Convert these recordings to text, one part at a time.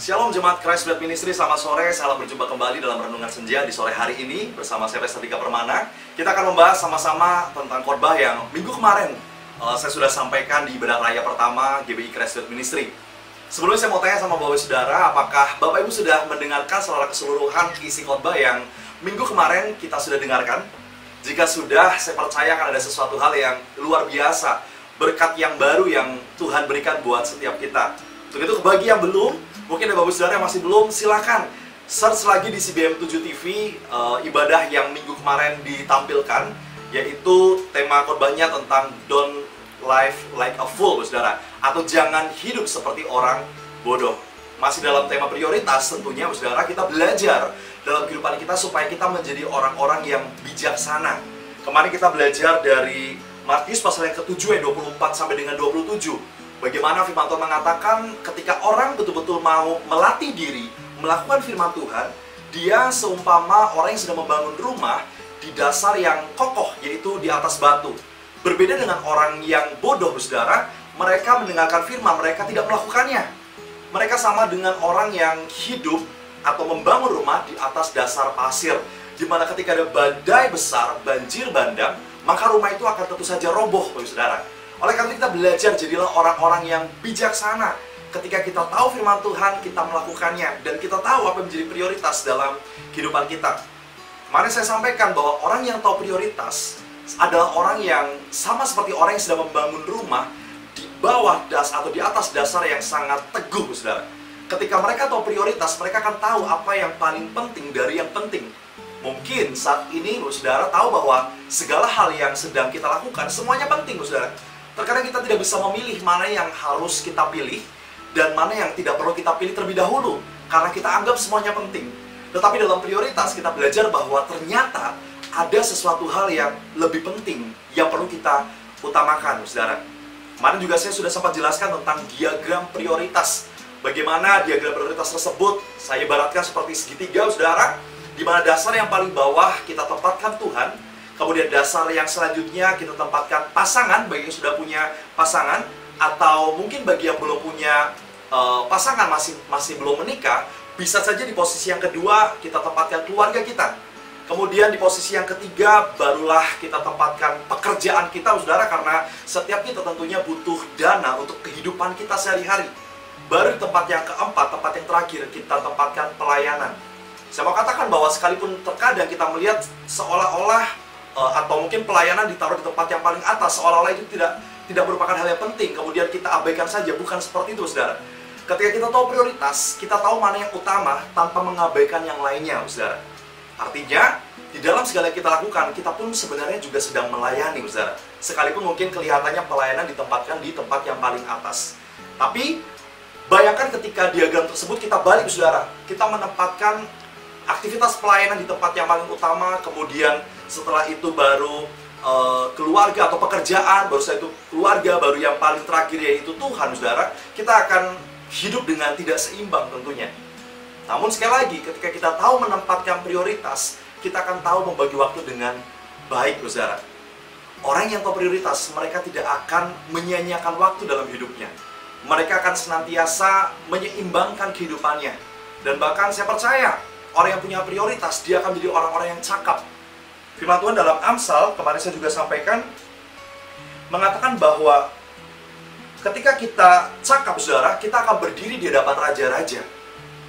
Shalom Jemaat Christ Blood Ministry, selamat sore. Salam berjumpa kembali dalam Renungan Senja di sore hari ini bersama saya Pesta Tika Permana. Kita akan membahas sama-sama tentang khotbah yang minggu kemarin saya sudah sampaikan di bedah raya pertama GBI Christ Blood Ministry. Sebelumnya saya mau tanya sama Bapak Saudara, apakah Bapak Ibu sudah mendengarkan secara keseluruhan isi khotbah yang minggu kemarin kita sudah dengarkan? Jika sudah, saya percaya akan ada sesuatu hal yang luar biasa, berkat yang baru yang Tuhan berikan buat setiap kita. Untuk itu, bagi yang belum, mungkin ada Bapak Saudara yang masih belum, silakan search lagi di CBM 7 TV ibadah yang minggu kemarin ditampilkan, yaitu tema khotbahnya tentang Don't Live Like a Fool, Bapak Saudara, atau jangan hidup seperti orang bodoh. Masih dalam tema prioritas tentunya, Bapak Saudara, kita belajar dalam kehidupan kita supaya kita menjadi orang-orang yang bijaksana. Kemarin kita belajar dari Matius pasal yang ke-7 ayat 24 sampai dengan 27. Bagaimana firman Tuhan mengatakan ketika orang betul-betul mau melatih diri melakukan firman Tuhan, dia seumpama orang yang sedang membangun rumah di dasar yang kokoh, yaitu di atas batu. Berbeda dengan orang yang bodoh, saudara, mereka mendengarkan firman, mereka tidak melakukannya. Mereka sama dengan orang yang hidup atau membangun rumah di atas dasar pasir, di mana ketika ada badai besar, banjir bandang, maka rumah itu akan tentu saja roboh, saudara. Oleh karena itu kita belajar jadilah orang-orang yang bijaksana. Ketika kita tahu firman Tuhan, kita melakukannya, dan kita tahu apa yang menjadi prioritas dalam kehidupan kita. Kemarin saya sampaikan bahwa orang yang tahu prioritas adalah orang yang sama seperti orang yang sedang membangun rumah di bawah atau di atas dasar yang sangat teguh, saudara. Ketika mereka tahu prioritas, mereka akan tahu apa yang paling penting dari yang penting. Mungkin saat ini, saudara, tahu bahwa segala hal yang sedang kita lakukan semuanya penting, saudara. Terkadang kita tidak bisa memilih mana yang harus kita pilih dan mana yang tidak perlu kita pilih terlebih dahulu, karena kita anggap semuanya penting. Tetapi dalam prioritas kita belajar bahwa ternyata ada sesuatu hal yang lebih penting yang perlu kita utamakan, saudara. Kemarin juga saya sudah sempat jelaskan tentang diagram prioritas. Bagaimana diagram prioritas tersebut saya ibaratkan seperti segitiga, saudara, di mana dasar yang paling bawah kita tempatkan Tuhan. Kemudian dasar yang selanjutnya kita tempatkan pasangan, bagi yang sudah punya pasangan, atau mungkin bagi yang belum punya pasangan, masih belum menikah, bisa saja di posisi yang kedua kita tempatkan keluarga kita. Kemudian di posisi yang ketiga barulah kita tempatkan pekerjaan kita, saudara, karena setiap kita tentunya butuh dana untuk kehidupan kita sehari-hari. Baru di tempat yang keempat, tempat yang terakhir, kita tempatkan pelayanan. Saya mau katakan bahwa sekalipun terkadang kita melihat seolah-olah atau mungkin pelayanan ditaruh di tempat yang paling atas, seolah-olah itu tidak merupakan hal yang penting, kemudian kita abaikan saja. Bukan seperti itu, saudara. Ketika kita tahu prioritas, kita tahu mana yang utama tanpa mengabaikan yang lainnya, saudara. Artinya, di dalam segala yang kita lakukan, kita pun sebenarnya juga sedang melayani, saudara. Sekalipun mungkin kelihatannya pelayanan ditempatkan di tempat yang paling atas. Tapi, bayangkan ketika diagram tersebut kita balik, saudara. Kita menempatkan aktivitas pelayanan di tempat yang paling utama, kemudian setelah itu baru keluarga atau pekerjaan, baru setelah itu keluarga, baru yang paling terakhir yaitu Tuhan, saudara. Kita akan hidup dengan tidak seimbang tentunya. Namun sekali lagi, ketika kita tahu menempatkan prioritas, kita akan tahu membagi waktu dengan baik, saudara. Orang yang tahu prioritas, mereka tidak akan menyia-nyiakan waktu dalam hidupnya. Mereka akan senantiasa menyeimbangkan kehidupannya. Dan bahkan saya percaya, orang yang punya prioritas, dia akan menjadi orang-orang yang cakap. Firman Tuhan dalam Amsal, kemarin saya juga sampaikan, mengatakan bahwa ketika kita cakap, saudara, kita akan berdiri di hadapan raja-raja.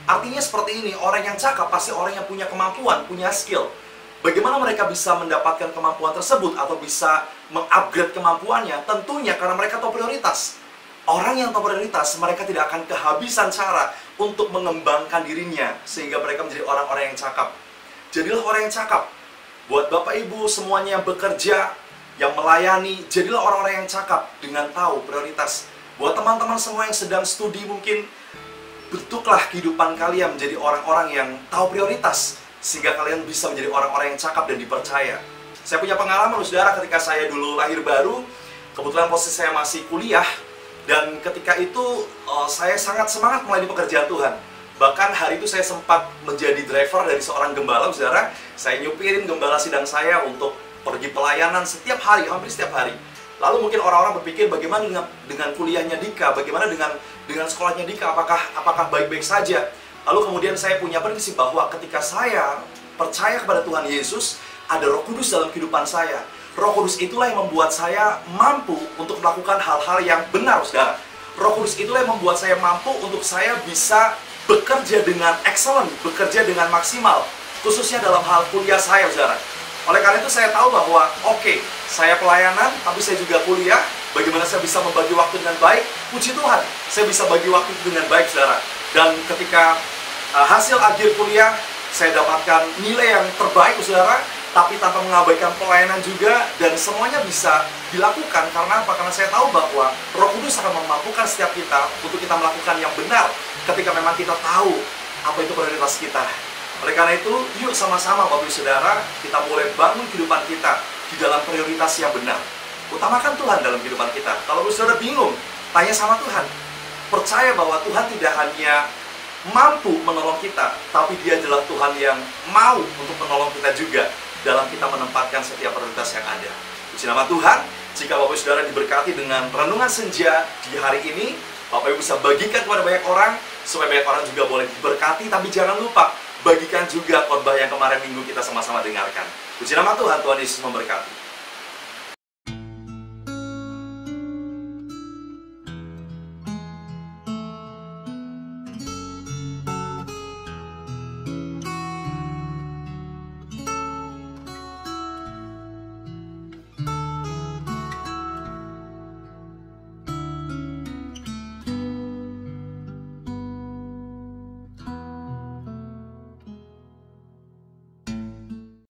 Artinya seperti ini, orang yang cakap pasti orang yang punya kemampuan, punya skill. Bagaimana mereka bisa mendapatkan kemampuan tersebut atau bisa mengupgrade kemampuannya? Tentunya karena mereka tahu prioritas. Orang yang tahu prioritas, mereka tidak akan kehabisan cara untuk mengembangkan dirinya sehingga mereka menjadi orang-orang yang cakap. Jadilah orang yang cakap. Buat Bapak Ibu semuanya yang bekerja, yang melayani, jadilah orang-orang yang cakap dengan tahu prioritas. Buat teman-teman semua yang sedang studi, mungkin bentuklah kehidupan kalian menjadi orang-orang yang tahu prioritas sehingga kalian bisa menjadi orang-orang yang cakap dan dipercaya. Saya punya pengalaman, saudara, ketika saya dulu lahir baru, kebetulan posisi saya masih kuliah. Dan ketika itu saya sangat semangat melayani pekerjaan Tuhan. Bahkan hari itu saya sempat menjadi driver dari seorang gembala, saudara. Saya nyupirin gembala sidang saya untuk pergi pelayanan setiap hari, hampir setiap hari. Lalu mungkin orang-orang berpikir bagaimana dengan kuliahnya Dika, bagaimana dengan sekolahnya Dika, apakah baik-baik saja? Lalu kemudian saya punya prinsip bahwa ketika saya percaya kepada Tuhan Yesus, ada Roh Kudus dalam kehidupan saya. Roh Kudus itulah yang membuat saya mampu untuk melakukan hal-hal yang benar, saudara. Roh Kudus itulah yang membuat saya mampu untuk saya bisa bekerja dengan excellent, bekerja dengan maksimal, khususnya dalam hal kuliah saya, saudara. Oleh karena itu saya tahu bahwa oke, saya pelayanan, tapi saya juga kuliah. Bagaimana saya bisa membagi waktu dengan baik? Puji Tuhan, saya bisa bagi waktu dengan baik, saudara. Dan ketika hasil akhir kuliah, saya dapatkan nilai yang terbaik, saudara, tapi tanpa mengabaikan pelayanan juga, dan semuanya bisa dilakukan. Karena apa? Karena saya tahu bahwa Roh Kudus akan memampukan setiap kita untuk kita melakukan yang benar ketika memang kita tahu apa itu prioritas kita. Oleh karena itu, yuk sama-sama Bapak Ibu Saudara, kita mulai bangun kehidupan kita di dalam prioritas yang benar. Utamakan Tuhan dalam kehidupan kita. Kalau Bapak Ibu Saudara bingung, tanya sama Tuhan. Percaya bahwa Tuhan tidak hanya mampu menolong kita, tapi Dia adalah Tuhan yang mau untuk menolong kita juga dalam kita menempatkan setiap prioritas yang ada. Puji nama Tuhan. Jika Bapak Ibu Saudara diberkati dengan renungan senja di hari ini, Bapak Ibu bisa bagikan kepada banyak orang, supaya banyak orang juga boleh diberkati. Tapi jangan lupa, bagikan juga khotbah yang kemarin minggu kita sama-sama dengarkan. Puji nama Tuhan, Tuhan Yesus memberkati.